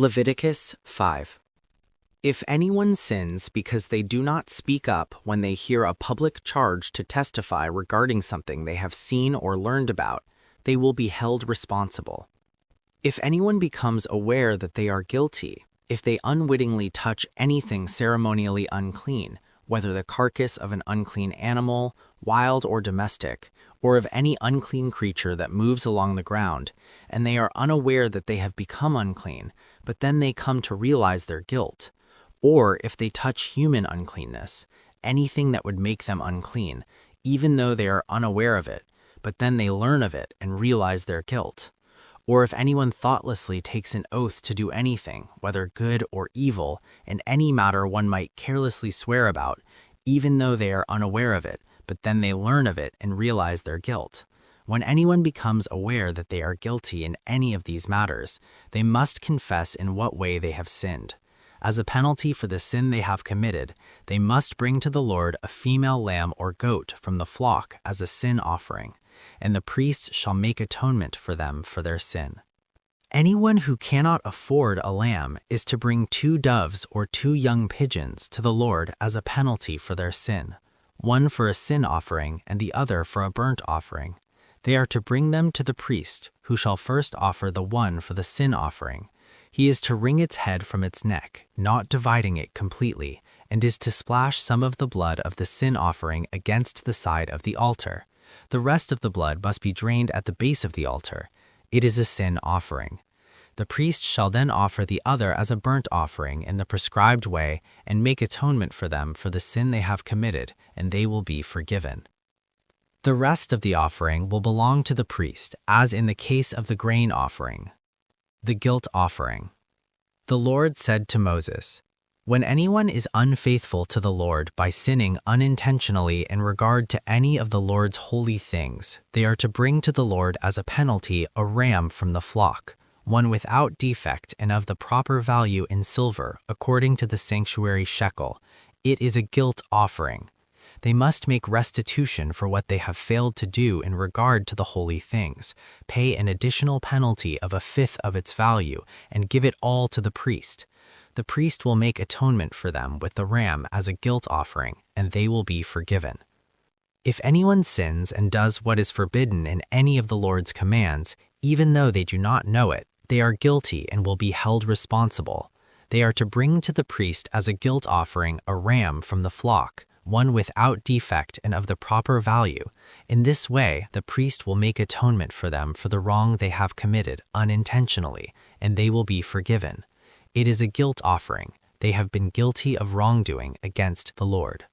Leviticus 5. If anyone sins because they do not speak up when they hear a public charge to testify regarding something they have seen or learned about, they will be held responsible. If anyone becomes aware that they are guilty, if they unwittingly touch anything ceremonially unclean, whether the carcass of an unclean animal, wild or domestic, or of any unclean creature that moves along the ground, and they are unaware that they have become unclean, but then they come to realize their guilt, or if they touch human uncleanness, anything that would make them unclean, even though they are unaware of it, but then they learn of it and realize their guilt, or if anyone thoughtlessly takes an oath to do anything, whether good or evil, in any matter one might carelessly swear about, even though they are unaware of it, but then they learn of it and realize their guilt. When anyone becomes aware that they are guilty in any of these matters, they must confess in what way they have sinned. As a penalty for the sin they have committed, they must bring to the Lord a female lamb or goat from the flock as a sin offering, and the priest shall make atonement for them for their sin. Anyone who cannot afford a lamb is to bring 2 doves or 2 young pigeons to the Lord as a penalty for their sin, one for a sin offering and the other for a burnt offering. They are to bring them to the priest, who shall first offer the one for the sin offering. He is to wring its head from its neck, not dividing it completely, and is to splash some of the blood of the sin offering against the side of the altar. The rest of the blood must be drained at the base of the altar. It is a sin offering. The priest shall then offer the other as a burnt offering in the prescribed way and make atonement for them for the sin they have committed, and they will be forgiven. The rest of the offering will belong to the priest, as in the case of the grain offering. The guilt offering. The Lord said to Moses, "When anyone is unfaithful to the Lord by sinning unintentionally in regard to any of the Lord's holy things, they are to bring to the Lord as a penalty a ram from the flock, one without defect and of the proper value in silver, according to the sanctuary shekel. It is a guilt offering. They must make restitution for what they have failed to do in regard to the holy things, pay an additional penalty of 1/5 of its value, and give it all to the priest. The priest will make atonement for them with the ram as a guilt offering, and they will be forgiven. If anyone sins and does what is forbidden in any of the Lord's commands, even though they do not know it, they are guilty and will be held responsible. They are to bring to the priest as a guilt offering a ram from the flock, one without defect and of the proper value. In this way, the priest will make atonement for them for the wrong they have committed unintentionally, and they will be forgiven. It is a guilt offering. They have been guilty of wrongdoing against the Lord.